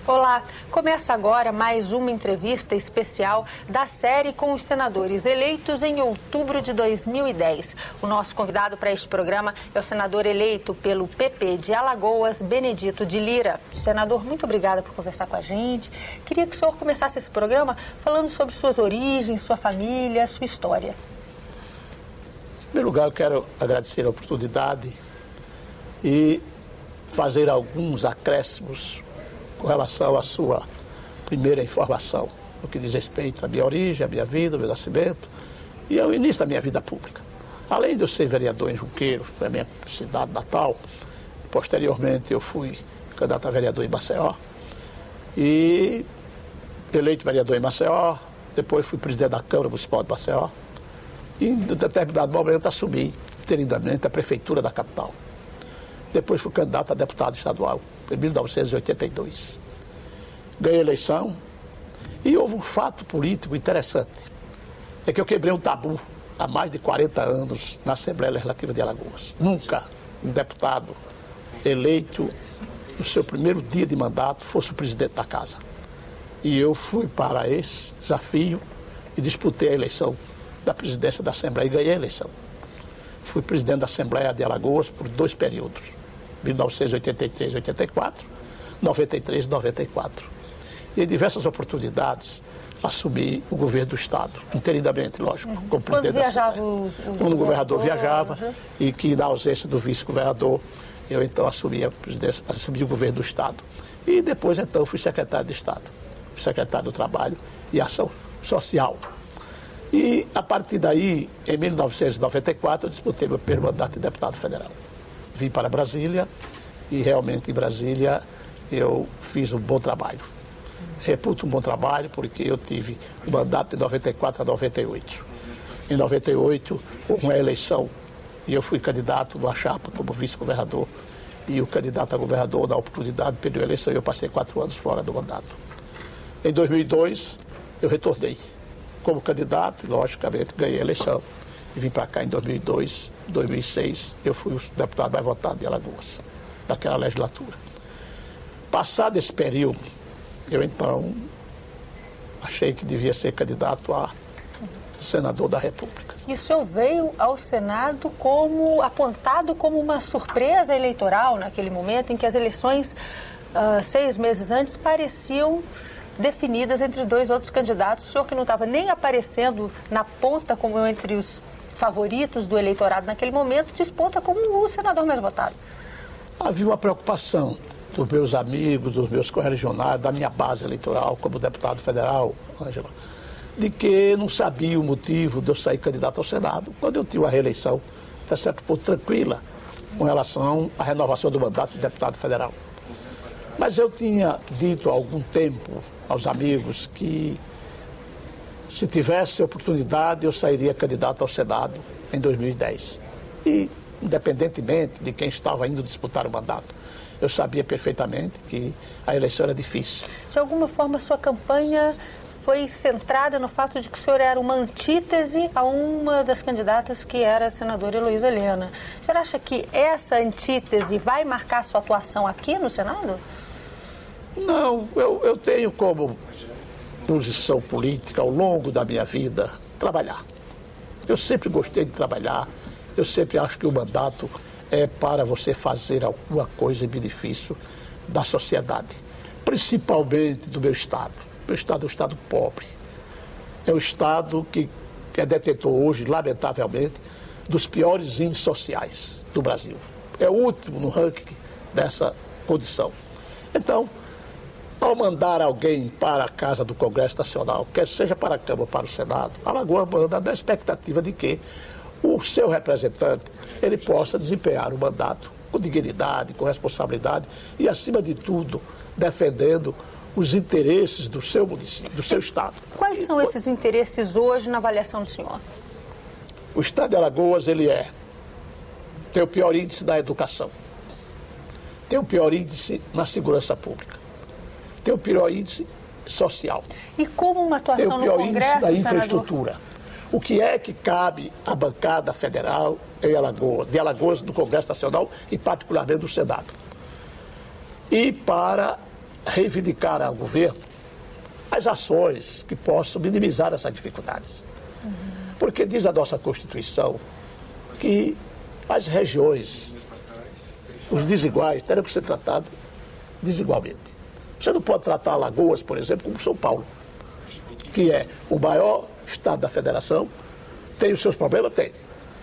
Olá, começa agora mais uma entrevista especial da série com os senadores eleitos em outubro de 2010. O nosso convidado para este programa é o senador eleito pelo PP de Alagoas, Benedito de Lira. Senador, muito obrigada por conversar com a gente. Queria que o senhor começasse esse programa falando sobre suas origens, sua família, sua história. Em primeiro lugar, eu quero agradecer a oportunidade e fazer alguns acréscimos com relação à sua primeira informação, no que diz respeito à minha origem, à minha vida, ao meu nascimento e ao início da minha vida pública. Além de eu ser vereador em Junqueiro, na minha cidade natal, posteriormente eu fui candidato a vereador em Maceió e eleito vereador em Maceió, depois fui presidente da Câmara Municipal de Maceió e em determinado momento assumi interinamente a prefeitura da capital. Depois fui candidato a deputado estadual, em 1982. Ganhei a eleição e houve um fato político interessante. É que eu quebrei um tabu há mais de 40 anos na Assembleia Legislativa de Alagoas. Nunca um deputado eleito no seu primeiro dia de mandato fosse o presidente da casa. E eu fui para esse desafio e disputei a eleição da presidência da Assembleia e ganhei a eleição. Fui presidente da Assembleia de Alagoas por 2 períodos. 1983 e 84, 93 e 94. E em diversas oportunidades assumi o governo do Estado, interinamente, lógico, como presidente da Assembleia. Quando o governador viajava e que na ausência do vice-governador, eu então assumi a presidência, assumi o governo do Estado. E depois então fui secretário de Estado, secretário do Trabalho e Ação Social. E a partir daí, em 1994, eu disputei meu primeiro mandato de deputado federal. Vim para Brasília e realmente em Brasília eu fiz um bom trabalho. Reputo um bom trabalho porque eu tive o mandato de 94 a 98. Em 98 houve uma eleição e eu fui candidato numa chapa como vice-governador e o candidato a governador, na oportunidade, perdeu a eleição e eu passei 4 anos fora do mandato. Em 2002 eu retornei como candidato e logicamente ganhei a eleição. E vim para cá em 2002, 2006, eu fui o deputado mais votado de Alagoas, daquela legislatura. Passado esse período, eu então achei que devia ser candidato a senador da República. E o senhor veio ao Senado como apontado como uma surpresa eleitoral naquele momento em que as eleições, 6 meses antes, pareciam definidas entre 2 outros candidatos. O senhor que não estava nem aparecendo na ponta como entre os favoritos do eleitorado naquele momento, desponta como o senador mais votado. Havia uma preocupação dos meus amigos, dos meus correligionários, da minha base eleitoral como deputado federal, Ângela, de que não sabia o motivo de eu sair candidato ao Senado, quando eu tinha uma reeleição, até certo ponto, tranquila, com relação à renovação do mandato de deputado federal. Mas eu tinha dito há algum tempo aos amigos que se tivesse oportunidade, eu sairia candidato ao Senado em 2010. E, independentemente de quem estava indo disputar o mandato, eu sabia perfeitamente que a eleição era difícil. De alguma forma, sua campanha foi centrada no fato de que o senhor era uma antítese a uma das candidatas que era a senadora Heloísa Helena. O senhor acha que essa antítese vai marcar sua atuação aqui no Senado? Não, eu tenho como posição política ao longo da minha vida trabalhar. Eu sempre gostei de trabalhar, eu sempre acho que o mandato é para você fazer alguma coisa em benefício da sociedade, principalmente do meu estado. Meu estado é um estado pobre, é um estado que é detentor hoje, lamentavelmente, dos piores índices sociais do Brasil. É o último no ranking dessa condição. Então, ao mandar alguém para a Casa do Congresso Nacional, quer seja para a Câmara ou para o Senado, a Alagoas manda na expectativa de que o seu representante ele possa desempenhar o mandato com dignidade, com responsabilidade e, acima de tudo, defendendo os interesses do seu município, do seu estado. Quais são esses interesses hoje na avaliação do senhor? O estado de Alagoas, ele tem o pior índice da educação, tem o pior índice na segurança pública, tem o pior índice social. E como uma atuação no Congresso, tem o pior índice da infraestrutura. Senador? O que é que cabe à bancada federal em Alagoas, de Alagoas, do Congresso Nacional e particularmente do Senado? E para reivindicar ao governo as ações que possam minimizar essas dificuldades. Porque diz a nossa Constituição que as regiões, os desiguais, terão que ser tratados desigualmente. Você não pode tratar Alagoas, por exemplo, como São Paulo, que é o maior estado da federação, tem os seus problemas? Tem,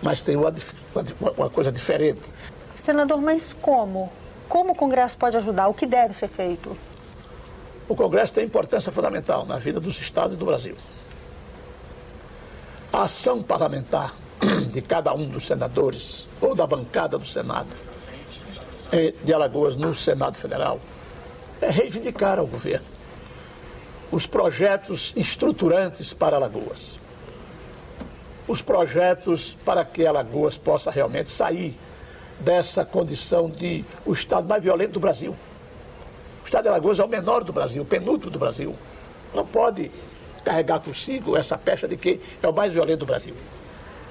mas tem uma coisa diferente. Senador, mas como? Como o Congresso pode ajudar? O que deve ser feito? O Congresso tem importância fundamental na vida dos estados e do Brasil. A ação parlamentar de cada um dos senadores, ou da bancada do Senado, de Alagoas no Senado Federal, é reivindicar ao governo os projetos estruturantes para Alagoas. Os projetos para que Alagoas possa realmente sair dessa condição de o estado mais violento do Brasil. O estado de Alagoas é o menor do Brasil, o penúltimo do Brasil. Não pode carregar consigo essa pecha de que é o mais violento do Brasil.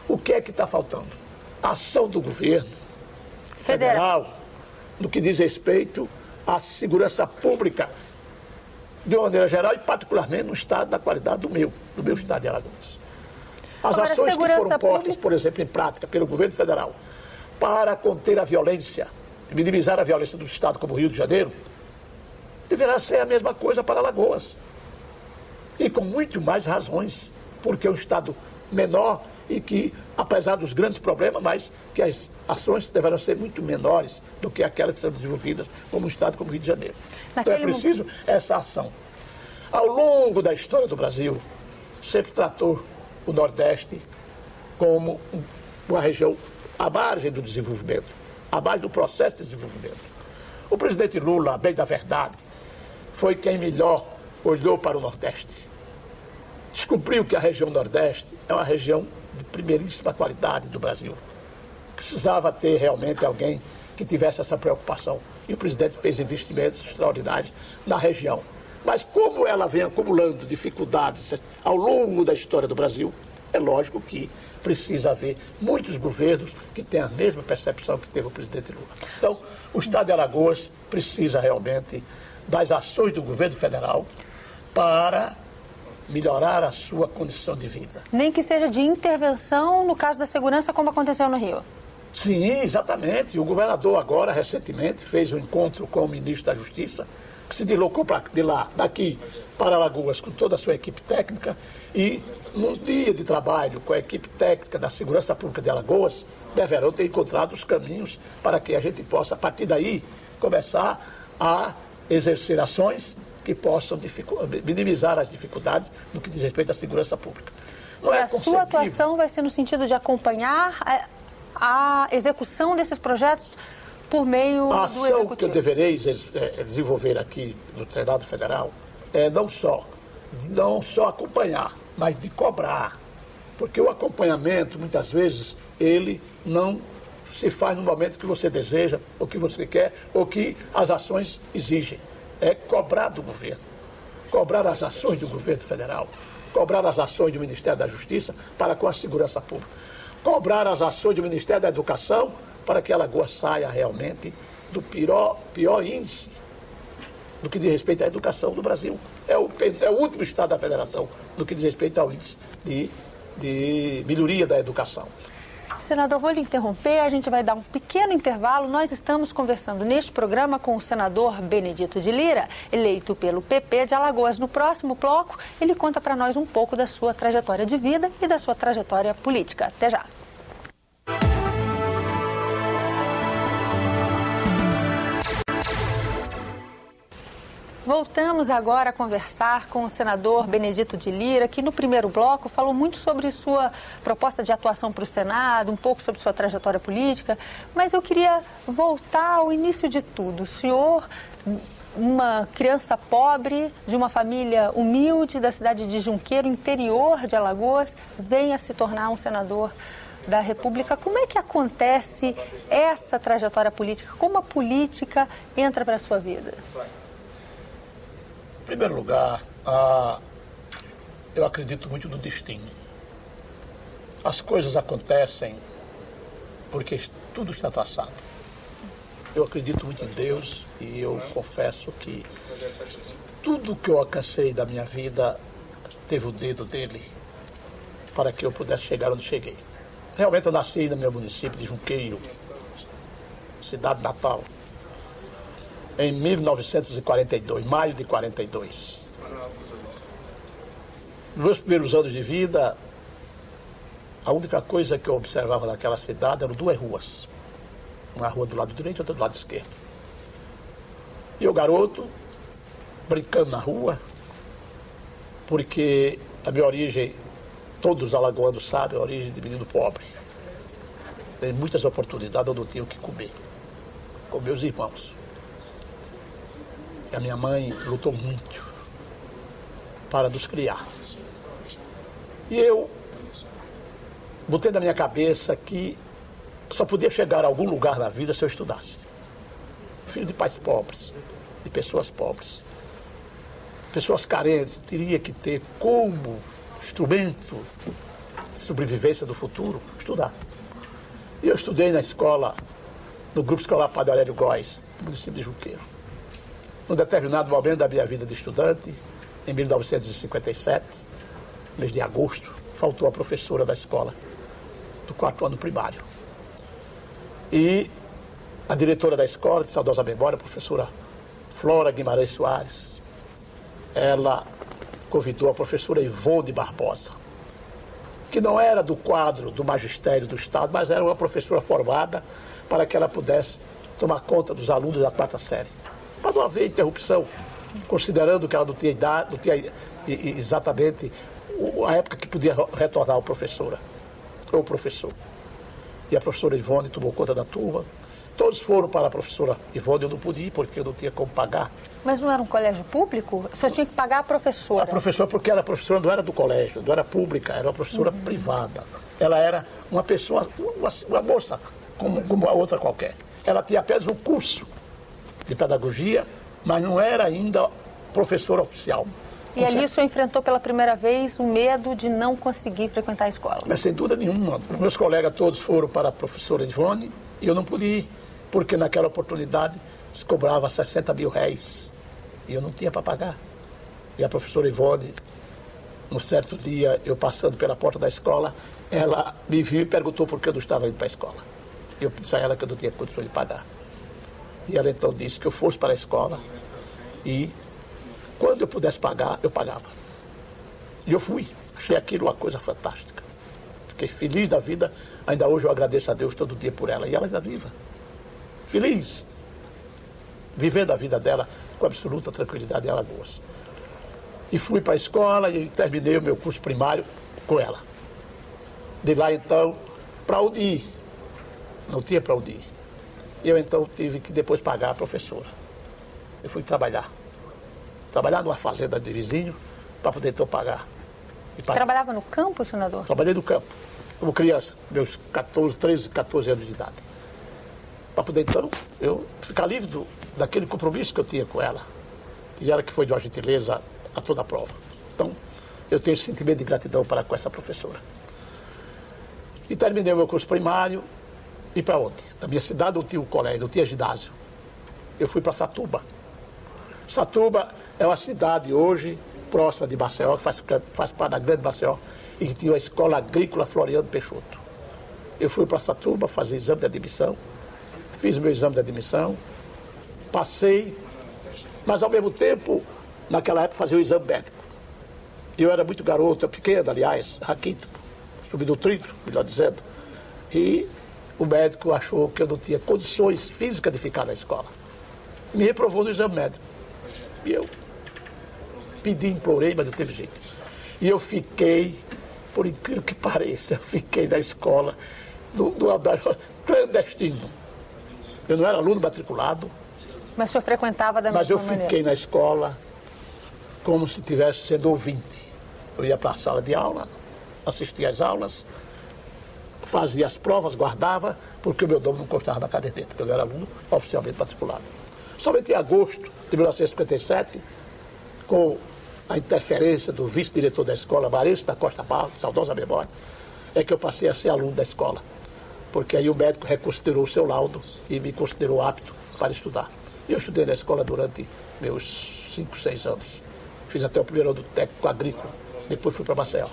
O que é que está faltando? A ação do governo federal no que diz respeito à segurança pública, de uma maneira geral e particularmente no estado da qualidade do meu estado de Alagoas. As ações que foram postas, por exemplo, em prática pelo governo federal para conter a violência, minimizar a violência do estado como o Rio de Janeiro, deverá ser a mesma coisa para Alagoas. E com muito mais razões, porque é um estado menor e que, apesar dos grandes problemas, mas que as ações deverão ser muito menores do que aquelas que são desenvolvidas como um estado como o Rio de Janeiro. Então é preciso essa ação. Ao longo da história do Brasil, sempre tratou o Nordeste como uma região à margem do desenvolvimento, à margem do processo de desenvolvimento. O presidente Lula, bem da verdade, foi quem melhor olhou para o Nordeste. Descobriu que a região Nordeste é uma região de primeiríssima qualidade do Brasil. Precisava ter realmente alguém que tivesse essa preocupação. E o presidente fez investimentos extraordinários na região. Mas como ela vem acumulando dificuldades ao longo da história do Brasil, é lógico que precisa haver muitos governos que tenham a mesma percepção que teve o presidente Lula. Então, o estado de Alagoas precisa realmente das ações do governo federal para melhorar a sua condição de vida. Nem que seja de intervenção no caso da segurança, como aconteceu no Rio. Sim, exatamente. O governador agora, recentemente, fez um encontro com o ministro da Justiça, que se deslocou daqui para Alagoas com toda a sua equipe técnica e, num dia de trabalho com a equipe técnica da Segurança Pública de Alagoas, deverão ter encontrado os caminhos para que a gente possa, a partir daí, começar a exercer ações que possam minimizar as dificuldades no que diz respeito à segurança pública. Não é concebível. A sua atuação vai ser no sentido de acompanhar a execução desses projetos por meio do Executivo? A ação que eu deverei desenvolver aqui no Senado Federal é não só acompanhar, mas de cobrar. Porque o acompanhamento, muitas vezes, ele não se faz no momento que você deseja, ou que você quer, ou que as ações exigem. É cobrar do governo, cobrar as ações do governo federal, cobrar as ações do Ministério da Justiça para com a segurança pública, cobrar as ações do Ministério da Educação para que Alagoas saia realmente do pior índice no que diz respeito à educação do Brasil. É o último estado da federação no que diz respeito ao índice de melhoria da educação. Senador, vou lhe interromper, a gente vai dar um pequeno intervalo. Nós estamos conversando neste programa com o senador Benedito de Lira, eleito pelo PP de Alagoas. No próximo bloco, ele conta para nós um pouco da sua trajetória de vida e da sua trajetória política. Até já. Voltamos agora a conversar com o senador Benedito de Lira, que no primeiro bloco falou muito sobre sua proposta de atuação para o Senado, um pouco sobre sua trajetória política, mas eu queria voltar ao início de tudo. O senhor, uma criança pobre, de uma família humilde da cidade de Junqueiro, interior de Alagoas, vem a se tornar um senador da República. Como é que acontece essa trajetória política? Como a política entra para a sua vida? Em primeiro lugar, eu acredito muito no destino. As coisas acontecem porque tudo está traçado. Eu acredito muito em Deus, E eu confesso que tudo que eu alcancei da minha vida teve o dedo dele para que eu pudesse chegar onde cheguei. Realmente eu nasci no meu município de Junqueiro, cidade natal, em 1942, maio de 42. Nos meus primeiros anos de vida, a única coisa que eu observava naquela cidade eram duas ruas. Uma rua do lado direito e outra do lado esquerdo. E eu, garoto, brincando na rua, porque a minha origem, todos os alagoanos sabem, a origem de menino pobre. Tem muitas oportunidades, eu não tinha o que comer, com meus irmãos. E a minha mãe lutou muito para nos criar. E eu botei na minha cabeça que só podia chegar a algum lugar na vida se eu estudasse. Filho de pais pobres, de pessoas pobres, pessoas carentes, teria que ter como instrumento de sobrevivência do futuro, estudar. E eu estudei na escola, no Grupo Escolar Padre Aurélio Góes, no município de Junqueiro. Num determinado momento da minha vida de estudante, em 1957, mês de agosto, faltou a professora da escola, do 4º ano primário. E a diretora da escola, de saudosa memória, a professora Flora Guimarães Soares, ela convidou a professora Ivone Barbosa, que não era do quadro do magistério do Estado, mas era uma professora formada para que ela pudesse tomar conta dos alunos da 4ª série. Para não haver interrupção, considerando que ela não tinha idade, não tinha exatamente a época que podia retornar a professora, ou o professor. E a professora Ivone tomou conta da turma. Todos foram para a professora Ivone, eu não pude ir porque eu não tinha como pagar. Mas não era um colégio público? Você tinha que pagar a professora? A professora, porque a professora não era do colégio, não era pública, era uma professora privada. Ela era uma pessoa, uma moça, como a outra qualquer. Ela tinha apenas um curso de pedagogia, mas não era ainda professora oficial. E ali o senhor enfrentou pela primeira vez o medo de não conseguir frequentar a escola? Mas sem dúvida nenhuma. Meus colegas todos foram para a professora Ivone e eu não pude ir, porque naquela oportunidade se cobrava 60 mil réis e eu não tinha para pagar. E a professora Ivone, num certo dia, eu passando pela porta da escola, ela me viu e perguntou por que eu não estava indo para a escola. Eu disse a ela que eu não tinha condições de pagar. E ela então disse que eu fosse para a escola e quando eu pudesse pagar, eu pagava. E eu fui. Achei aquilo uma coisa fantástica. Fiquei feliz da vida. Ainda hoje eu agradeço a Deus todo dia por ela. E ela ainda viva. Feliz. Vivendo a vida dela com absoluta tranquilidade em Alagoas. E fui para a escola e terminei o meu curso primário com ela. De lá então, para onde ir? Não tinha para onde ir. Eu então tive que depois pagar a professora. Eu fui trabalhar numa fazenda de vizinho, para poder então pagar. Trabalhava no campo, senador? Trabalhei no campo, como criança, meus 13, 14 anos de idade. Para poder então eu ficar livre daquele compromisso que eu tinha com ela. E ela que foi de uma gentileza a toda a prova. Então, eu tenho esse sentimento de gratidão para com essa professora. E terminei o meu curso primário, e para onde? Na minha cidade não tinha um colégio, não tinha ginásio. Eu fui para Satuba. Satuba é uma cidade hoje próxima de Maceió, que faz parte da grande Maceió, e que tinha a Escola Agrícola Floriano Peixoto. Eu fui para Satuba fazer exame de admissão, fiz meu exame de admissão, passei, mas ao mesmo tempo, naquela época, fazia o exame médico. Eu era muito garoto, pequeno, aliás, raquítico, subnutrido, melhor dizendo, e o médico achou que eu não tinha condições físicas de ficar na escola. Me reprovou no exame médico. E eu pedi, implorei, mas não teve jeito. E eu fiquei, por incrível que pareça, eu fiquei na escola, no andar clandestino. Eu não era aluno matriculado. Mas o senhor frequentava da mesma maneira? Mas eu fiquei na escola como se estivesse sendo ouvinte. Eu ia para a sala de aula, assistia às aulas, fazia as provas, guardava, porque o meu nome não constava na caderneta, porque eu não era aluno oficialmente matriculado. Somente em agosto de 1957, com a interferência do vice-diretor da escola, Marense da Costa Barros, saudosa memória, é que eu passei a ser aluno da escola. Porque aí o médico reconsiderou o seu laudo e me considerou apto para estudar. E eu estudei na escola durante meus 5, 6 anos. Fiz até o primeiro ano do técnico agrícola. Depois fui para Maceió,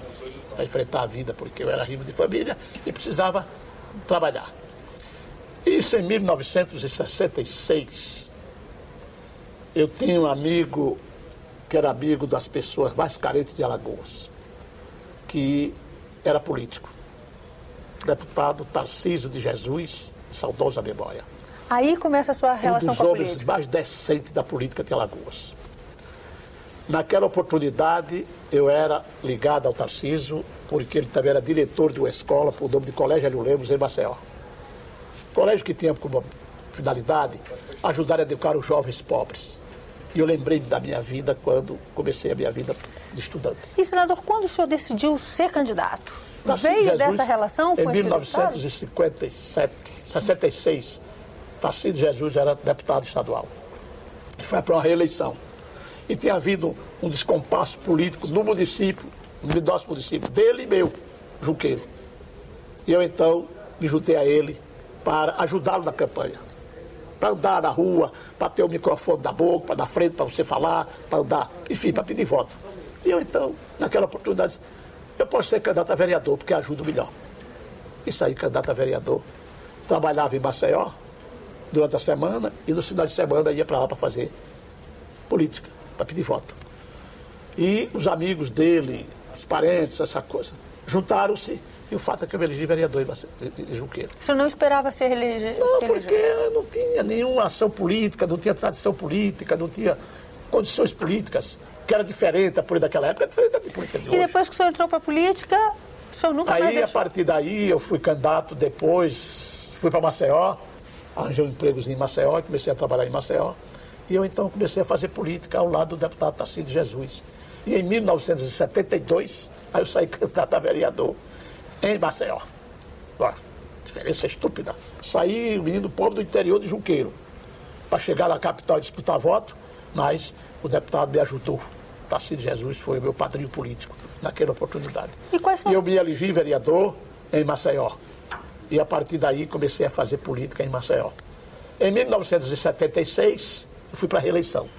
para enfrentar a vida, porque eu era rico de família e precisava trabalhar. Isso em 1966. Eu tinha um amigo que era amigo das pessoas mais carentes de Alagoas, que era político. Deputado Tarcísio de Jesus, de saudosa memória. Aí começa a sua relação com a política. Um dos homens mais decentes da política de Alagoas. Naquela oportunidade, eu era ligado ao Tarcísio, porque ele também era diretor de uma escola, por nome de Colégio Hélio Lemos, em Maceió. Colégio que tinha como finalidade ajudar a educar os jovens pobres. E eu lembrei da minha vida quando comecei a minha vida de estudante. E, senador, quando o senhor decidiu ser candidato? Tarcísio Veio Jesus, dessa relação com em 1966, Tarcísio Jesus era deputado estadual. E foi para uma reeleição. E tinha havido um descompasso político no município, no nosso município, dele e meu, Junqueiro. E eu, então, me juntei a ele para ajudá-lo na campanha. Para andar na rua, para ter o microfone da boca, para dar frente, para você falar, para andar, enfim, para pedir voto. E eu, então, naquela oportunidade, eu posso ser candidato a vereador, porque ajuda melhor. E saí candidato a vereador. Trabalhava em Maceió durante a semana e no final de semana ia para lá para fazer política, para pedir voto. E os amigos dele, os parentes, essa coisa, juntaram-se. E o fato é que eu me elegi vereador em Junqueiro. O senhor não esperava ser elegido? Não, porque eu não tinha nenhuma ação política, não tinha tradição política, não tinha condições políticas, que era diferente, a política daquela época era diferente da política de hoje. E depois que o senhor entrou para a política, o senhor nunca mais Aí, deixou? a partir daí, eu fui candidato depois, fui para Maceió, arranjei um empregozinho em Maceió, e comecei a trabalhar em Maceió. E eu, então, comecei a fazer política ao lado do deputado Tarcísio de Jesus. E em 1972, aí eu saí candidato a vereador em Maceió. Olha, diferença estúpida. Saí, o menino pobre do interior de Junqueiro, para chegar na capital e disputar voto, mas o deputado me ajudou. Tarcísio de Jesus foi o meu padrinho político naquela oportunidade. E quais são eu me elegi vereador em Maceió. E a partir daí comecei a fazer política em Maceió. Em 1976, eu fui para a reeleição.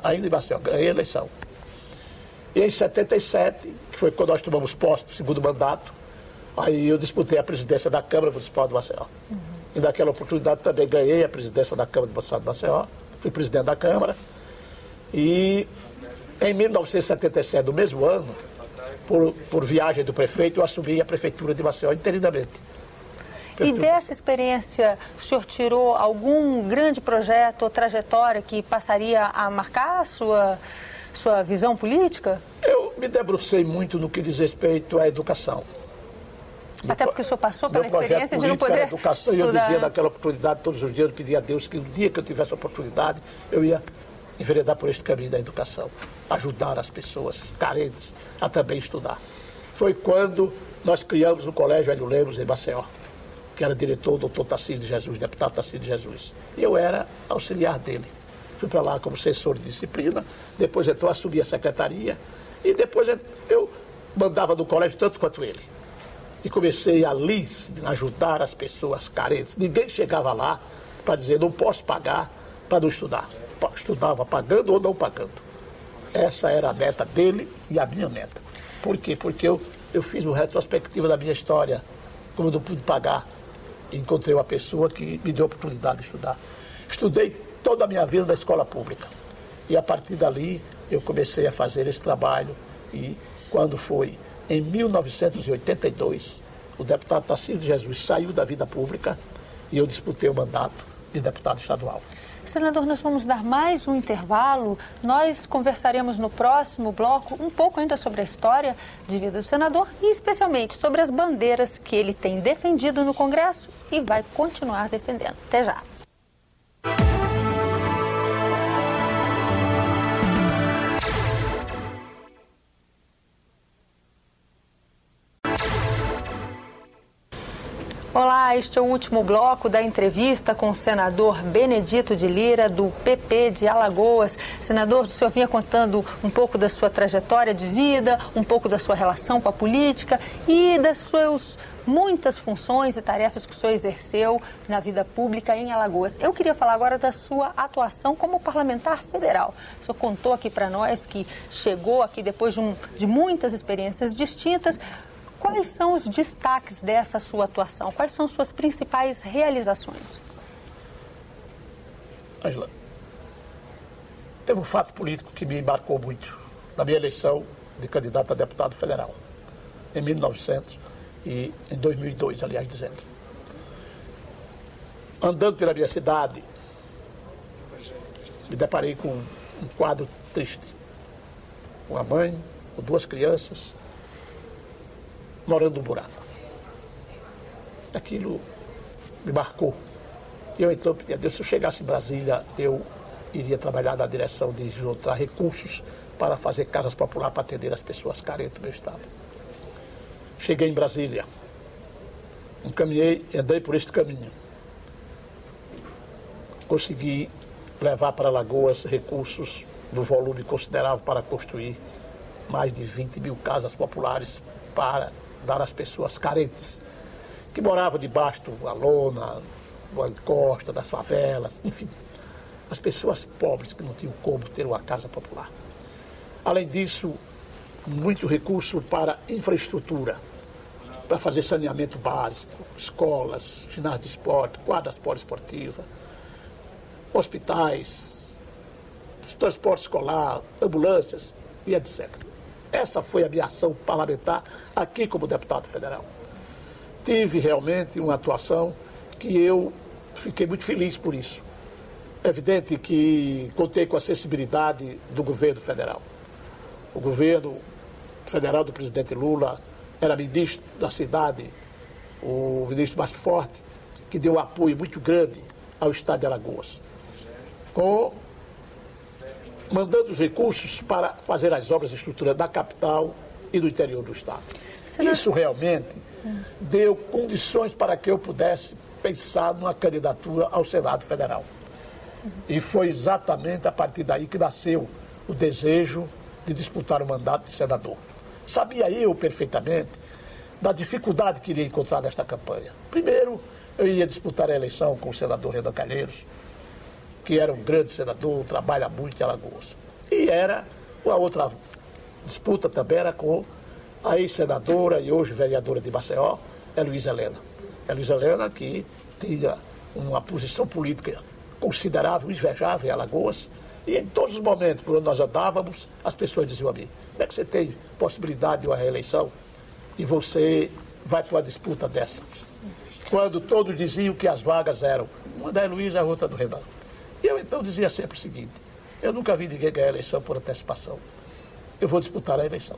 Ainda em Maceió, ganhei a eleição. E em 77, que foi quando nós tomamos posse do segundo mandato, aí eu disputei a presidência da Câmara Municipal de Maceió. E naquela oportunidade também ganhei a presidência da Câmara Municipal de Maceió, fui presidente da Câmara. E em 1977, no mesmo ano, por viagem do prefeito, eu assumi a prefeitura de Maceió interinamente. E dessa experiência, o senhor tirou algum grande projeto ou trajetória que passaria a marcar a sua visão política? Eu me debrucei muito no que diz respeito à educação. Até porque o senhor passou pela experiência de não poder poder educação, e eu dizia naquela oportunidade, todos os dias eu pedia a Deus que o dia que eu tivesse a oportunidade, eu ia enveredar por este caminho da educação, ajudar as pessoas carentes a também estudar. Foi quando nós criamos o Colégio Hélio Lemos em Maceió, que era diretor o doutor Tarcísio de Jesus, deputado Tarcísio de Jesus. E eu era auxiliar dele. Fui para lá como assessor de disciplina, depois então assumi a secretaria e depois eu mandava no colégio tanto quanto ele. E comecei ali a ajudar as pessoas carentes. Ninguém chegava lá para dizer não posso pagar para não estudar. Estudava pagando ou não pagando. Essa era a meta dele e a minha meta. Por quê? Porque eu fiz uma retrospectiva da minha história, como eu não pude pagar. Encontrei uma pessoa que me deu a oportunidade de estudar. Estudei toda a minha vida na escola pública. E a partir dali eu comecei a fazer esse trabalho. E quando foi em 1982, o deputado Tarcísio de Jesus saiu da vida pública e eu disputei o mandato de deputado estadual. Senador, nós vamos dar mais um intervalo. Nós conversaremos no próximo bloco um pouco ainda sobre a história de vida do senador e especialmente sobre as bandeiras que ele tem defendido no Congresso e vai continuar defendendo. Até já. Olá, este é o último bloco da entrevista com o senador Benedito de Lira, do PP de Alagoas. Senador, o senhor vinha contando um pouco da sua trajetória de vida, um pouco da sua relação com a política e dos seus muitas funções e tarefas que o senhor exerceu na vida pública em Alagoas. Eu queria falar agora da sua atuação como parlamentar federal. O senhor contou aqui para nós que chegou aqui depois de muitas experiências distintas. Quais são os destaques dessa sua atuação? Quais são suas principais realizações? Ângela, teve um fato político que me marcou muito na minha eleição de candidato a deputado federal, em 2002, aliás, dizendo. Andando pela minha cidade, me deparei com um quadro triste. Uma mãe com 2 crianças morando no buraco. Aquilo me marcou. E eu então pedi a Deus, se eu chegasse em Brasília, eu iria trabalhar na direção de juntar recursos para fazer casas populares para atender as pessoas carentes do meu estado. Cheguei em Brasília, andei por este caminho. Consegui levar para Alagoas recursos no volume considerável para construir mais de 20 mil casas populares para dar às pessoas carentes, que moravam debaixo da lona, da encosta, das favelas, enfim, as pessoas pobres que não tinham como ter uma casa popular. Além disso, muito recurso para infraestrutura, para fazer saneamento básico, escolas, ginásio de esporte, quadras poliesportivas, hospitais, transporte escolar, ambulâncias e etc. Essa foi a minha ação parlamentar aqui como deputado federal. Tive realmente uma atuação que eu fiquei muito feliz por isso. É evidente que contei com a sensibilidade do governo federal. O governo federal do presidente Lula era ministro da cidade, o ministro mais forte, que deu um apoio muito grande ao estado de Alagoas, mandando os recursos para fazer as obras de estrutura da capital e do interior do estado. Isso realmente deu condições para que eu pudesse pensar numa candidatura ao Senado Federal. E foi exatamente a partir daí que nasceu o desejo de disputar o mandato de senador. Sabia eu perfeitamente da dificuldade que iria encontrar nesta campanha. Primeiro, eu ia disputar a eleição com o senador Renan Calheiros, que era um grande senador, trabalha muito em Alagoas. E era uma outra disputa também, era com a ex-senadora e hoje vereadora de Maceió, Heloísa Helena. Heloísa Helena, que tinha uma posição política considerável, invejável em Alagoas, e em todos os momentos por onde nós andávamos, as pessoas diziam a mim: como é que você tem possibilidade de uma reeleição e você vai para uma disputa dessa? Quando todos diziam que as vagas eram uma da Heloísa e a outra do Renan. E eu então dizia sempre o seguinte: eu nunca vi ninguém ganhar a eleição por antecipação. Eu vou disputar a eleição.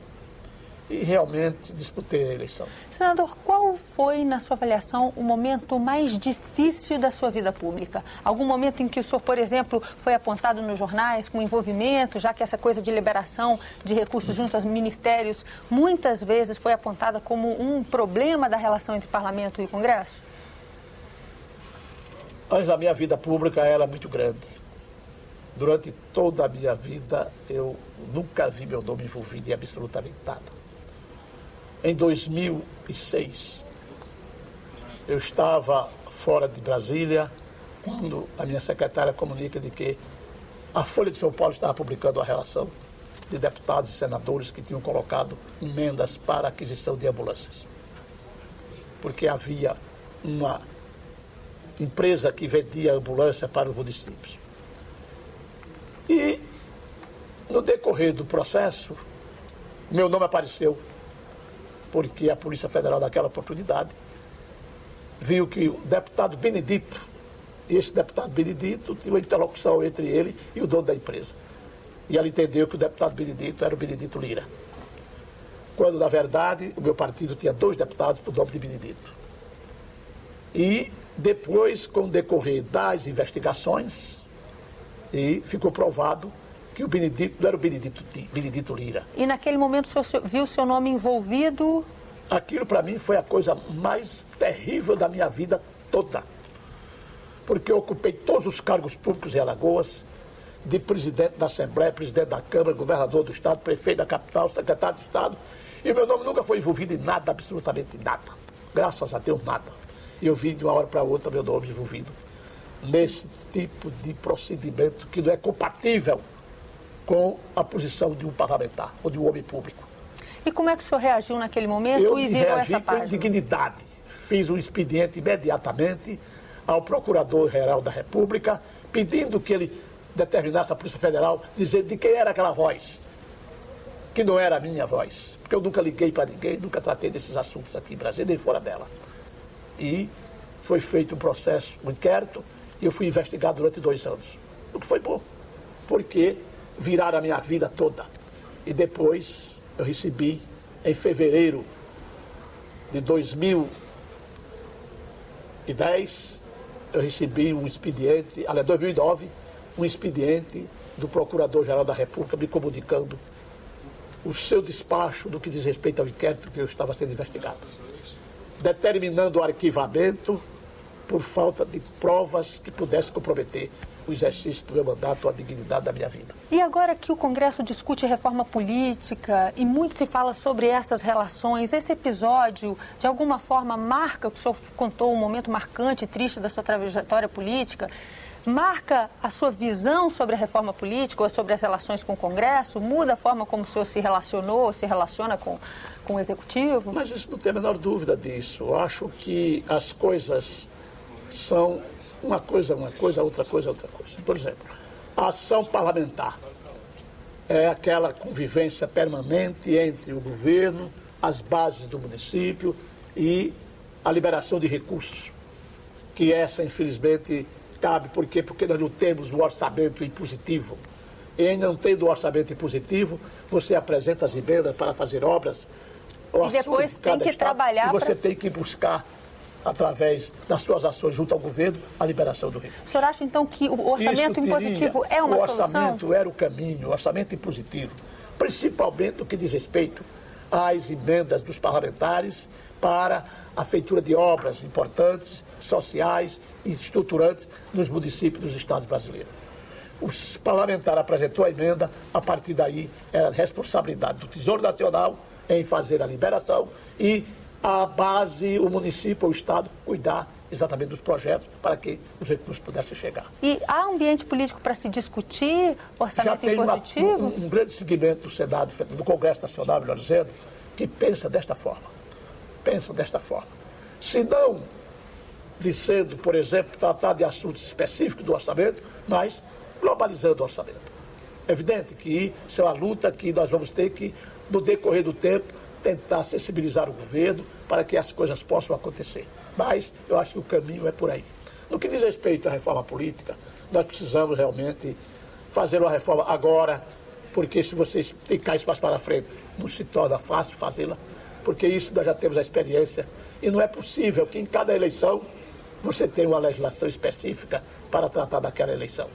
E realmente disputei a eleição. Senador, qual foi, na sua avaliação, o momento mais difícil da sua vida pública? Algum momento em que o senhor, por exemplo, foi apontado nos jornais com envolvimento, já que essa coisa de liberação de recursos junto aos ministérios muitas vezes foi apontada como um problema da relação entre parlamento e Congresso? Antes da minha vida pública era muito grande. Durante toda a minha vida eu nunca vi meu nome envolvido em absolutamente nada. Em 2006, eu estava fora de Brasília quando a minha secretária comunica de que a Folha de São Paulo estava publicando a relação de deputados e senadores que tinham colocado emendas para a aquisição de ambulâncias. Porque havia uma empresa que vendia ambulância para os municípios. E, no decorrer do processo, meu nome apareceu, porque a Polícia Federal, naquela oportunidade, viu que o deputado Benedito, e esse deputado Benedito tinha uma interlocução entre ele e o dono da empresa. E ela entendeu que o deputado Benedito era o Benedito Lira. Quando, na verdade, o meu partido tinha 2 deputados por nome de Benedito. E depois, com o decorrer das investigações, e ficou provado que o Benedito não era o Benedito Lira. E naquele momento o senhor viu o seu nome envolvido? Aquilo para mim foi a coisa mais terrível da minha vida toda. Porque eu ocupei todos os cargos públicos em Alagoas, de presidente da Assembleia, presidente da Câmara, governador do Estado, prefeito da capital, secretário de Estado, e o meu nome nunca foi envolvido em nada, absolutamente nada. graças a Deus, nada. E eu vi de uma hora para outra meu nome envolvido nesse tipo de procedimento que não é compatível com a posição de um parlamentar ou de um homem público. E como é que o senhor reagiu naquele momento Eu e virou reagi essa com página? indignidade. Fiz um expediente imediatamente ao Procurador-Geral da República, pedindo que ele determinasse a Polícia Federal, dizendo de quem era aquela voz, que não era a minha voz. Porque eu nunca liguei para ninguém, nunca tratei desses assuntos aqui em Brasília, nem fora dela. E foi feito um processo, um inquérito, e eu fui investigado durante 2 anos. O que foi bom, porque viraram a minha vida toda. E depois eu recebi, em fevereiro de 2010, eu recebi um expediente, aliás, 2009, um expediente do Procurador-Geral da República me comunicando o seu despacho do que diz respeito ao inquérito que eu estava sendo investigado, determinando o arquivamento por falta de provas que pudessem comprometer o exercício do meu mandato ou a dignidade da minha vida. E agora que o Congresso discute reforma política e muito se fala sobre essas relações, esse episódio, de alguma forma, marca, o senhor contou um momento marcante e triste da sua trajetória política, marca a sua visão sobre a reforma política ou sobre as relações com o Congresso? Muda a forma como o senhor se relacionou, se relaciona com o Executivo? Mas isso não tem a menor dúvida disso. Eu acho que as coisas são uma coisa, outra coisa, outra coisa. Por exemplo, a ação parlamentar é aquela convivência permanente entre o governo, as bases do município e a liberação de recursos, que essa, infelizmente, cabe. Por quê? Porque nós não temos o orçamento impositivo. E ainda não tendo o orçamento impositivo, você apresenta as emendas para fazer obras. E depois tem que trabalhar. E você tem que buscar, através das suas ações junto ao governo, a liberação do recurso. O senhor acha, então, que o orçamento impositivo é uma solução? O orçamento era o caminho, o orçamento impositivo, principalmente no que diz respeito às emendas dos parlamentares para a feitura de obras importantes, sociais e estruturantes nos municípios dos estados brasileiros. O parlamentar apresentou a emenda, a partir daí era responsabilidade do Tesouro Nacional em fazer a liberação e a base, o município ou o estado, cuidar exatamente dos projetos para que os recursos pudessem chegar. E há ambiente político para se discutir orçamento impositivo? Já tem um grande segmento do Senado, do Congresso Nacional, melhor dizendo, que pensa desta forma. Se não dizendo, por exemplo, tratar de assuntos específicos do orçamento, mas globalizando o orçamento. É evidente que isso é uma luta que nós vamos ter que, no decorrer do tempo, tentar sensibilizar o governo para que as coisas possam acontecer. Mas eu acho que o caminho é por aí. No que diz respeito à reforma política, nós precisamos realmente fazer uma reforma agora, porque se vocês ficarem isso mais para frente, não se torna fácil fazê-la, porque isso nós já temos a experiência. E não é possível que em cada eleição você tenha uma legislação específica para tratar daquela eleição.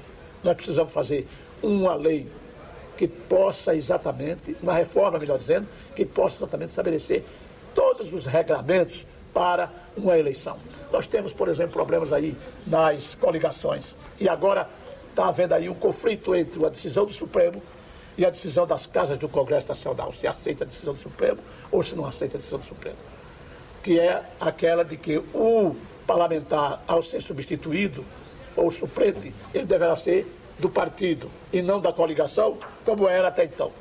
Nós precisamos fazer uma lei que possa exatamente, uma reforma, melhor dizendo, que possa exatamente estabelecer todos os regramentos para uma eleição. Nós temos, por exemplo, problemas aí nas coligações. E agora está havendo aí um conflito entre a decisão do Supremo e a decisão das casas do Congresso Nacional, se aceita a decisão do Supremo ou se não aceita a decisão do Supremo. Que é aquela de que o parlamentar, ao ser substituído, ou suplente, ele deverá ser do partido e não da coligação, como era até então.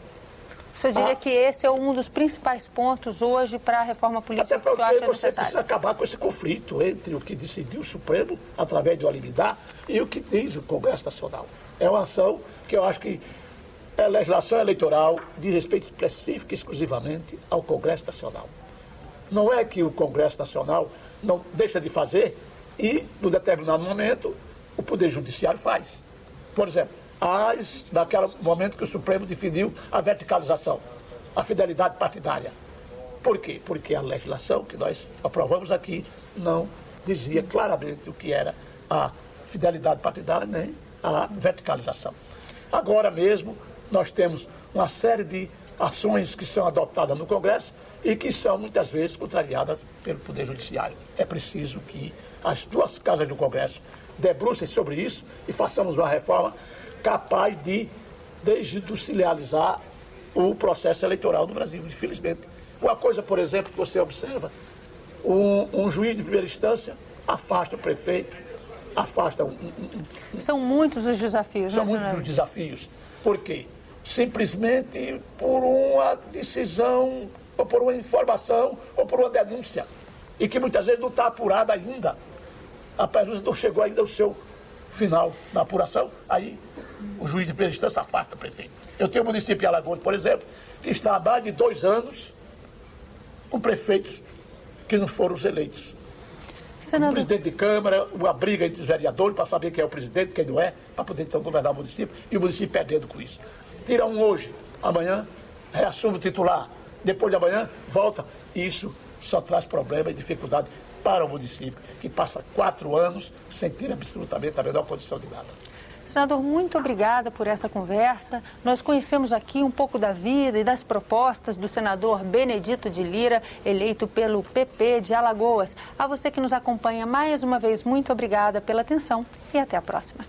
O senhor diria que esse é um dos principais pontos hoje para a reforma política que o senhor acha necessário? Você precisa acabar com esse conflito entre o que decidiu o Supremo, através de uma liminar, e o que diz o Congresso Nacional. É uma ação que eu acho que a legislação eleitoral diz respeito específico e exclusivamente ao Congresso Nacional. Não é que o Congresso Nacional não deixa de fazer e, num determinado momento, o Poder Judiciário faz. Por exemplo, naquele momento que o Supremo definiu a verticalização, a fidelidade partidária. Por quê? Porque a legislação que nós aprovamos aqui não dizia claramente o que era a fidelidade partidária nem a verticalização. Agora mesmo, nós temos uma série de ações que são adotadas no Congresso e que são muitas vezes contrariadas pelo Poder Judiciário. É preciso que as duas casas do Congresso debrucem sobre isso e façamos uma reforma capaz de desjudicializar o processo eleitoral no Brasil, infelizmente. Uma coisa, por exemplo, que você observa Um juiz de primeira instância afasta o prefeito, afasta São muitos os desafios, São né, muitos senador? os desafios. Por quê? Simplesmente por uma decisão, ou por uma informação, ou por uma denúncia. E que muitas vezes não está apurada ainda. A pergunta não chegou ainda ao seu final da apuração. Aí o juiz de primeira instância afasta o prefeito. Eu tenho um município de Alagoas, por exemplo, que está há mais de 2 anos com prefeitos que não foram os eleitos. Senador... Um presidente de Câmara, uma briga entre os vereadores para saber quem é o presidente, quem não é, para poder então governar o município, e o município perdendo com isso. Tira um hoje, amanhã reassume o titular, depois de amanhã volta. Isso só traz problema e dificuldade para o município, que passa 4 anos sem ter absolutamente a menor condição de nada. Senador, muito obrigada por essa conversa. Nós conhecemos aqui um pouco da vida e das propostas do senador Benedito de Lira, eleito pelo PP de Alagoas. A você que nos acompanha mais uma vez, muito obrigada pela atenção e até a próxima.